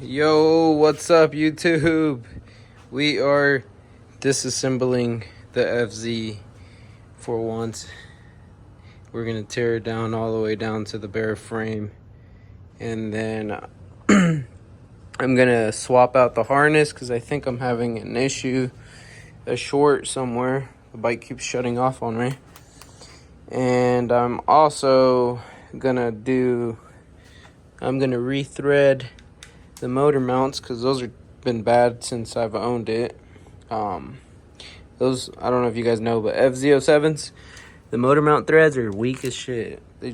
Yo, what's up YouTube? We are disassembling the FZ for once. We're gonna tear it down all the way down to the bare frame, and then I'm gonna swap out the harness because I think I'm having an issue, a short somewhere. The bike keeps shutting off on me. And I'm also gonna rethread the motor mounts because those have been bad since I've owned it. Those, I don't know if you guys know, but fz07s, the motor mount threads are weak as shit. They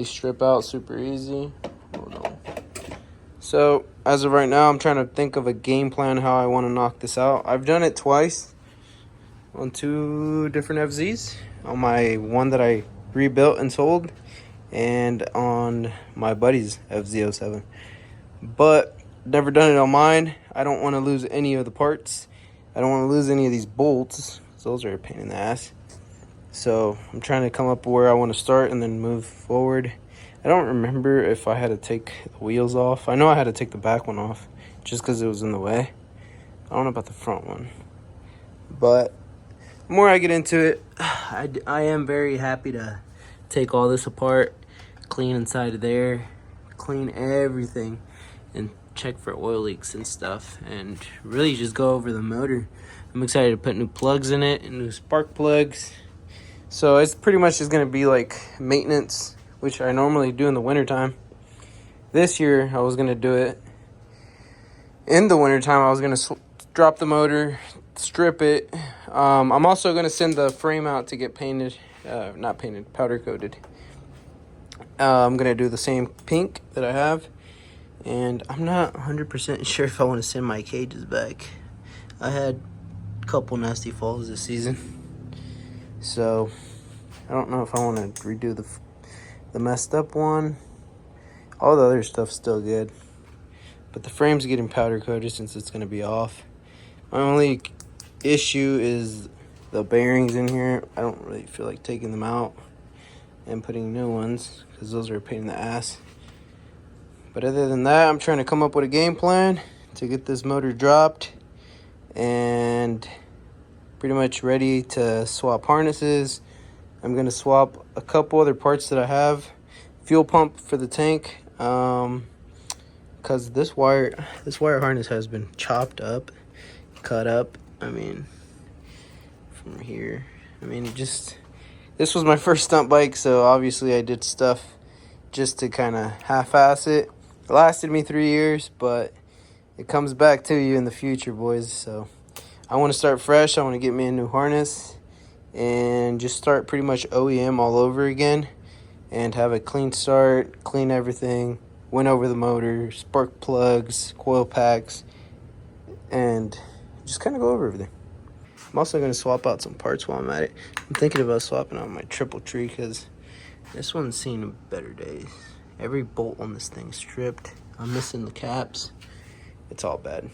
strip out super easy. Hold on. So as of right now, I'm trying to think of a game plan how I want to knock this out. I've done it twice on two different FZs, on my one that I rebuilt and sold, and on my buddy's fz07, but never done it on mine. I don't want to lose any of the parts. I don't want to lose any of these bolts. Those are a pain in the ass. So I'm trying to come up where I want to start and then move forward. I don't remember if I had to take the wheels off. I know I had to take the back one off just because it was in the way. I don't know about the front one, but the more I get into it, I am very happy to take all this apart, clean inside of there, clean everything, and check for oil leaks and stuff, and really just go over the motor. I'm excited to put new plugs in it and new spark plugs. So it's pretty much just going to be like maintenance, which I normally do in the wintertime. This year I was going to do it in the wintertime. I was going to drop the motor, strip it. I'm also going to send the frame out to get painted, not painted, powder coated. I'm going to do the same pink that I have, and I'm not 100% sure if I want to send my cages back. I had a couple nasty falls this season, so I don't know if I want to redo the messed up one. All the other stuff's still good, but the frame's getting powder coated since it's going to be off. My only issue is the bearings in here. I don't really feel like taking them out and putting new ones because those are a pain in the ass. But other than that, I'm trying to come up with a game plan to get this motor dropped and pretty much ready to swap harnesses. I'm going to swap a couple other parts that I have. Fuel pump for the tank, because this wire harness has been chopped up, cut up. I mean, from here, I mean, this was my first stunt bike, so obviously I did stuff just to kind of half-ass it. It lasted me 3 years, but it comes back to you in the future, boys. So I want to start fresh. I want to get me a new harness and just start pretty much OEM all over again and have a clean start, clean everything, went over the motor, spark plugs, coil packs, and just kind of go over everything. I'm also going to swap out some parts while I'm at it. I'm thinking about swapping out my triple tree because this one's seen better days. Every bolt on this thing stripped. I'm missing the caps. It's all bad.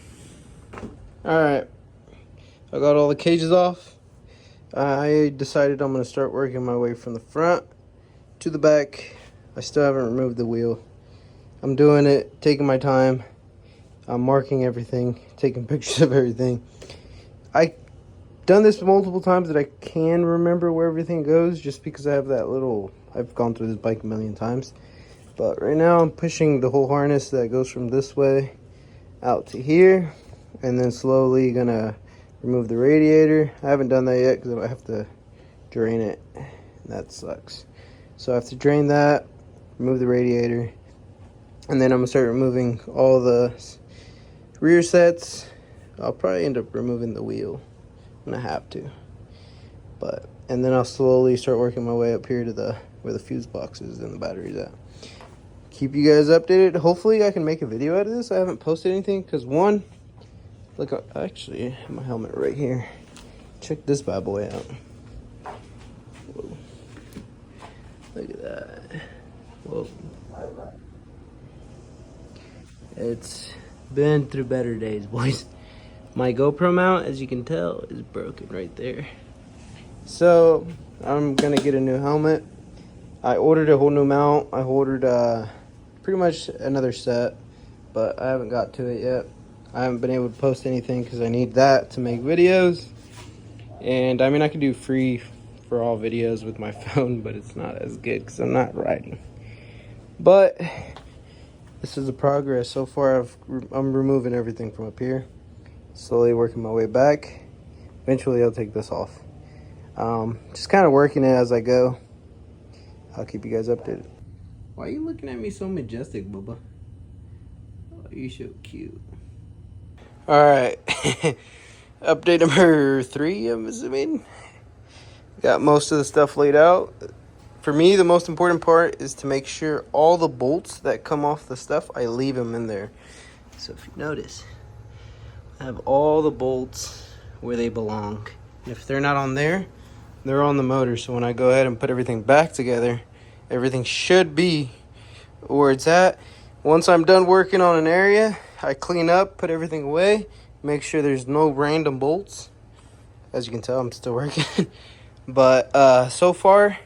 Alright, I got all the cages off. I decided I'm going to start working my way from the front to the back. I still haven't removed the wheel. I'm doing it, taking my time. I'm marking everything, taking pictures of everything. I've done this multiple times that I can remember where everything goes just because I have that little, I've gone through this bike a million times. But right now I'm pushing the whole harness that goes from this way out to here, and then slowly gonna remove the radiator. I haven't done that yet because I have to drain it, and that sucks. So I have to drain that, remove the radiator, and then I'm gonna start removing all the rear sets. I'll probably end up removing the wheel. I'm gonna have to, and then I'll slowly start working my way up here to where the fuse box is and the battery's at. Keep you guys updated. Hopefully I can make a video out of this. I haven't posted anything because one, look, I actually have my helmet right here. Check this bad boy out. Whoa. Look at that. Whoa. It's been through better days, boys. My GoPro mount, as you can tell, is broken right there. So I'm gonna get a new helmet. I ordered a whole new mount. I ordered pretty much another set, but I haven't got to it yet. I haven't been able to post anything because I need that to make videos. And I mean, I can do free for all videos with my phone, but it's not as good because I'm not writing. But this is the progress. So far, I'm removing everything from up here, slowly working my way back. Eventually, I'll take this off. Just kind of working it as I go. I'll keep you guys updated. Why are you looking at me so majestic, Bubba? Oh, you're so cute. All right. Update number 3, I'm assuming. Got most of the stuff laid out. For me, the most important part is to make sure all the bolts that come off the stuff, I leave them in there. So if you notice, I have all the bolts where they belong. And if they're not on there, they're on the motor. So when I go ahead and put everything back together, everything should be where it's at. Once I'm done working on an area, I clean up, put everything away, make sure there's no random bolts. As you can tell, I'm still working. But so far,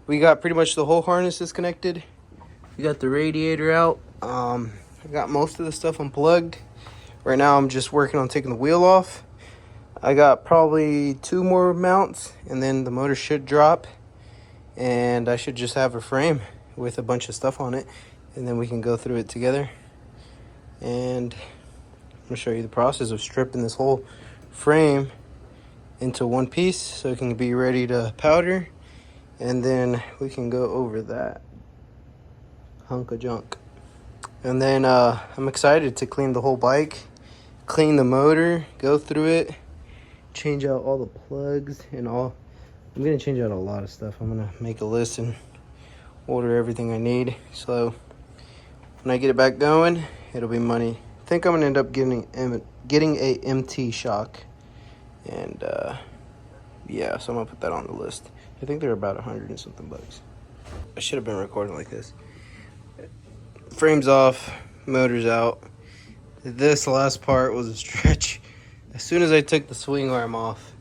we got pretty much the whole harness disconnected. We got the radiator out. I got most of the stuff unplugged. Right now, I'm just working on taking the wheel off. I got probably 2 more mounts, and then the motor should drop. And I should just have a frame with a bunch of stuff on it, and then we can go through it together. And I'm gonna show you the process of stripping this whole frame into one piece so it can be ready to powder, and then we can go over that hunk of junk. And then I'm excited to clean the whole bike, clean the motor, go through it, change out all the plugs and all. I'm gonna change out a lot of stuff. I'm gonna make a list and order everything I need, so when I get it back going, it'll be money. I think I'm gonna end up getting a MT shock, and yeah, so I'm gonna put that on the list. I think they're about 100 and something bucks. I should have been recording like this. Frame's off, motor's out. This last part was a stretch. As soon as I took the swing arm off,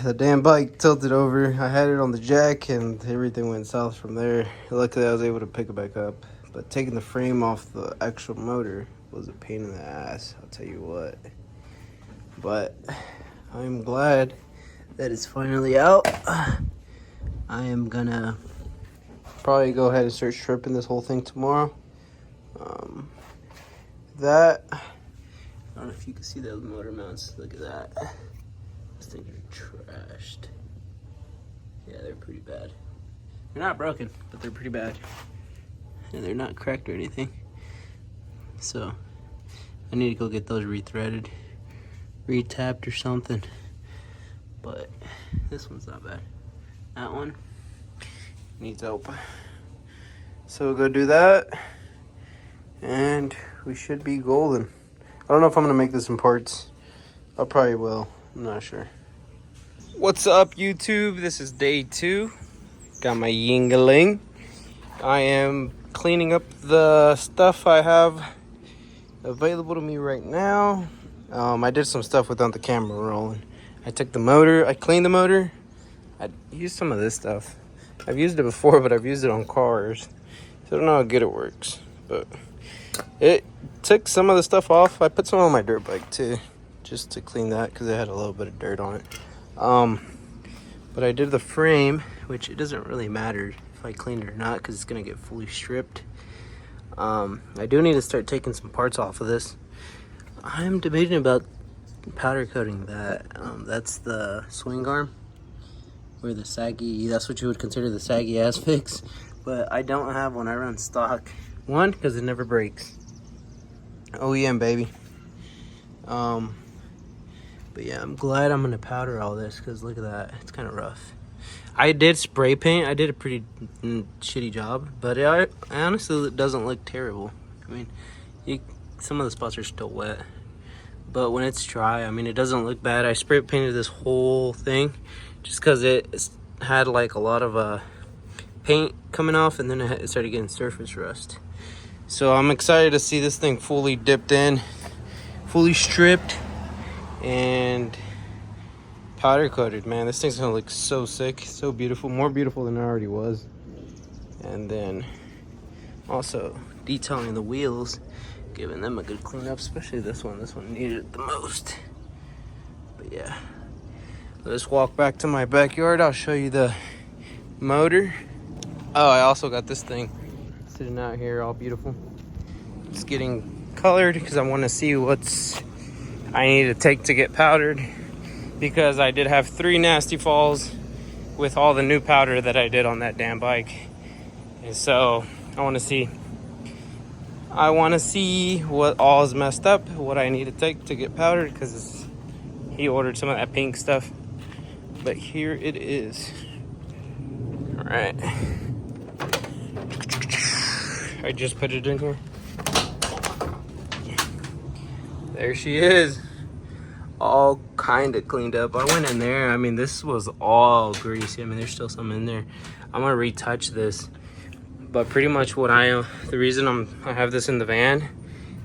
the damn bike tilted over. I had it on the jack and everything went south from there. Luckily I was able to pick it back up, but taking the frame off the actual motor was a pain in the ass, I'll tell you what. But I'm glad that it's finally out. I am gonna probably go ahead and start stripping this whole thing tomorrow. I don't know if you can see those motor mounts. Look at that. These things are trashed. Yeah, they're pretty bad. They're not broken, but they're pretty bad. And they're not cracked or anything. So I need to go get those rethreaded, retapped or something. But this one's not bad. That one needs help. So we'll go do that, and we should be golden. I don't know if I'm gonna make this in parts. I probably will. I'm not sure. What's up, YouTube? This is day 2. Got my yingling. I am cleaning up the stuff I have available to me right now. I did some stuff without the camera rolling. I took the motor, I cleaned the motor. I used some of this stuff. I've used it before, but I've used it on cars, so I don't know how good it works. But it took some of the stuff off. I put some on my dirt bike too, just to clean that because it had a little bit of dirt on it. But I did the frame, which it doesn't really matter if I clean it or not because it's gonna get fully stripped. I do need to start taking some parts off of this. I'm debating about powder coating that. That's the swing arm, where the saggy, that's what you would consider the saggy ass fix. But I don't have one. I run stock. One, because it never breaks. OEM, baby. But yeah, I'm glad I'm gonna powder all this because look at that, it's kind of rough. I did spray paint. I did a pretty shitty job, but it honestly, it doesn't look terrible. I mean, some of the spots are still wet, but when it's dry, I mean, it doesn't look bad. I spray painted this whole thing just because it had like a lot of paint coming off, and then it started getting surface rust. So I'm excited to see this thing fully dipped in, fully stripped, and powder coated. Man, this thing's gonna look so sick, so beautiful, more beautiful than it already was. And then Also detailing the wheels, giving them a good cleanup, especially this one. This one needed it the most. But yeah, let's walk back to my backyard. I'll show you the motor. Oh, I also got this thing sitting out here all beautiful. It's getting colored because I want to see what's I need to take to get powdered, because I did have 3 nasty falls with all the new powder that I did on that damn bike. And so I want to see what all is messed up, what I need to take to get powdered, because he ordered some of that pink stuff. But here it is. All right, I just put it in here. There she is, all kind of cleaned up. I went in there, I mean, this was all greasy. I mean, there's still some in there. I'm gonna retouch this, but pretty much the reason I have this in the van,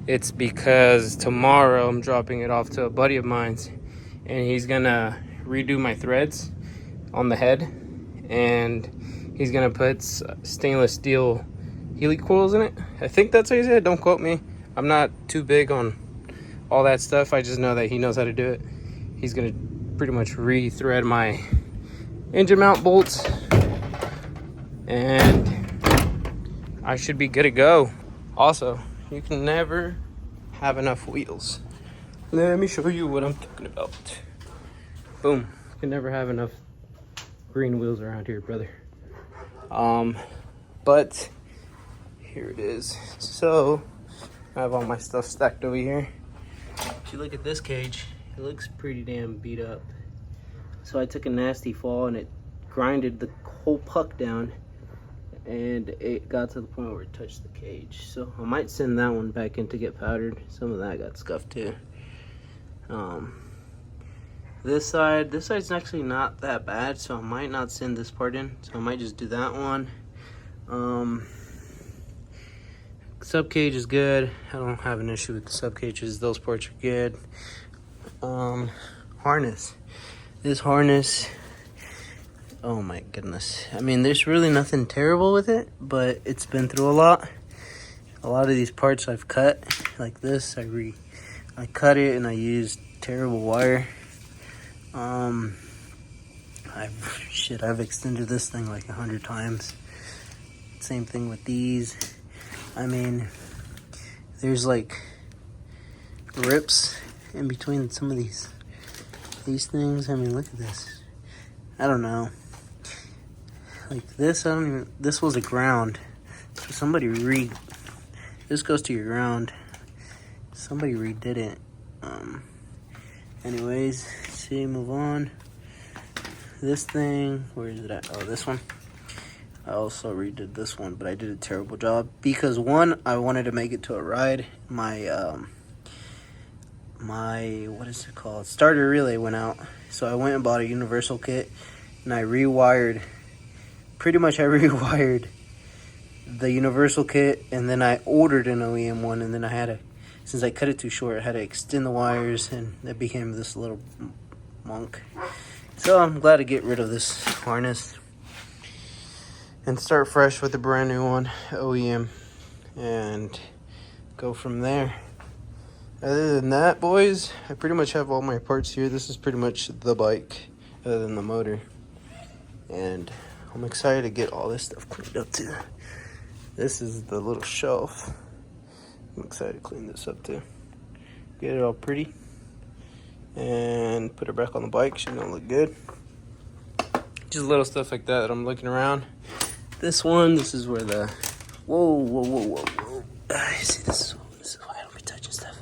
it's because tomorrow I'm dropping it off to a buddy of mine's, and he's gonna redo my threads on the head, and he's gonna put stainless steel Healy coils in it. I think that's what he said, don't quote me. I'm not too big on all that stuff. I just know that he knows how to do it. He's gonna pretty much re-thread my engine mount bolts, and I should be good to go. Also, you can never have enough wheels. Let me show you what I'm talking about. Boom. You can never have enough green wheels around here, brother. But here it is. So I have all my stuff stacked over here. If you look at this cage, it looks pretty damn beat up. So I took a nasty fall and it grinded the whole puck down, and it got to the point where it touched the cage. So I might send that one back in to get powdered. Some of that got scuffed too. This side's actually not that bad, so I might not send this part in. So I might just do that one. Sub cage is good. I don't have an issue with the sub cages. Those parts are good. Harness. This harness, oh my goodness. I mean, there's really nothing terrible with it, but it's been through a lot. A lot of these parts I've cut, like this. I cut it and I used terrible wire. I've extended this thing like 100 times. Same thing with these. I mean, there's like rips in between some of these things. I mean, look at this. I don't know. Like this, this was a ground. So this goes to your ground. Somebody redid it. Anyways, see, move on. This thing, where is it at? Oh, this one. I also redid this one, but I did a terrible job because one, I wanted to make it to a ride. My what is it called? Starter relay went out, so I went and bought a universal kit, and I rewired the universal kit, and then I ordered an OEM one, and then since I cut it too short, I had to extend the wires, and it became this little monk. So I'm glad to get rid of this harness and start fresh with a brand new one, OEM, and go from there. Other than that, boys, I pretty much have all my parts here. This is pretty much the bike, other than the motor. And I'm excited to get all this stuff cleaned up too. This is the little shelf. I'm excited to clean this up too. Get it all pretty. And put her back on the bike. She's gonna look good. Just little stuff like that I'm looking around. This is where the whoa. See, this is why I don't be touching stuff.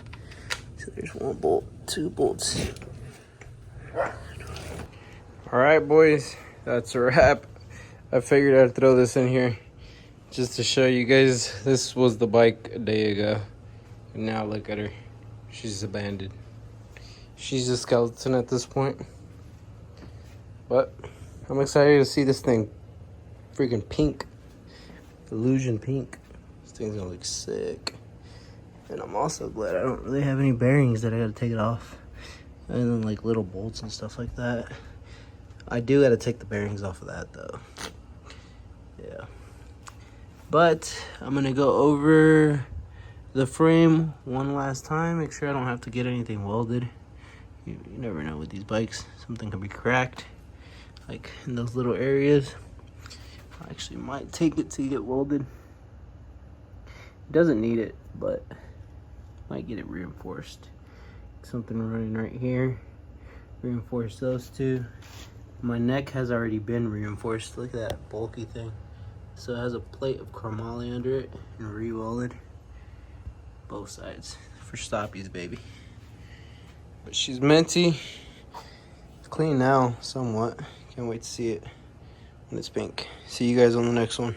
So there's 1 bolt, 2 bolts. Alright, boys, that's a wrap. I figured I'd throw this in here just to show you guys. This was the bike a day ago, and now look at her. She's abandoned. She's a skeleton at this point. But I'm excited to see this thing freaking pink. Illusion pink. This thing's gonna look sick. And I'm also glad I don't really have any bearings that I gotta take it off. And then like little bolts and stuff like that. I do gotta take the bearings off of that though. Yeah. But I'm gonna go over the frame one last time, make sure I don't have to get anything welded. You never know with these bikes, something can be cracked, like in those little areas. I actually might take it to get welded. It doesn't need it, but might get it reinforced. Something running right here. Reinforce those two. My neck has already been reinforced. Look at that bulky thing. So it has a plate of chromoly under it and re-welded both sides for stoppies, baby. But she's minty. It's clean now, somewhat. Can't wait to see it when it's pink. See you guys on the next one.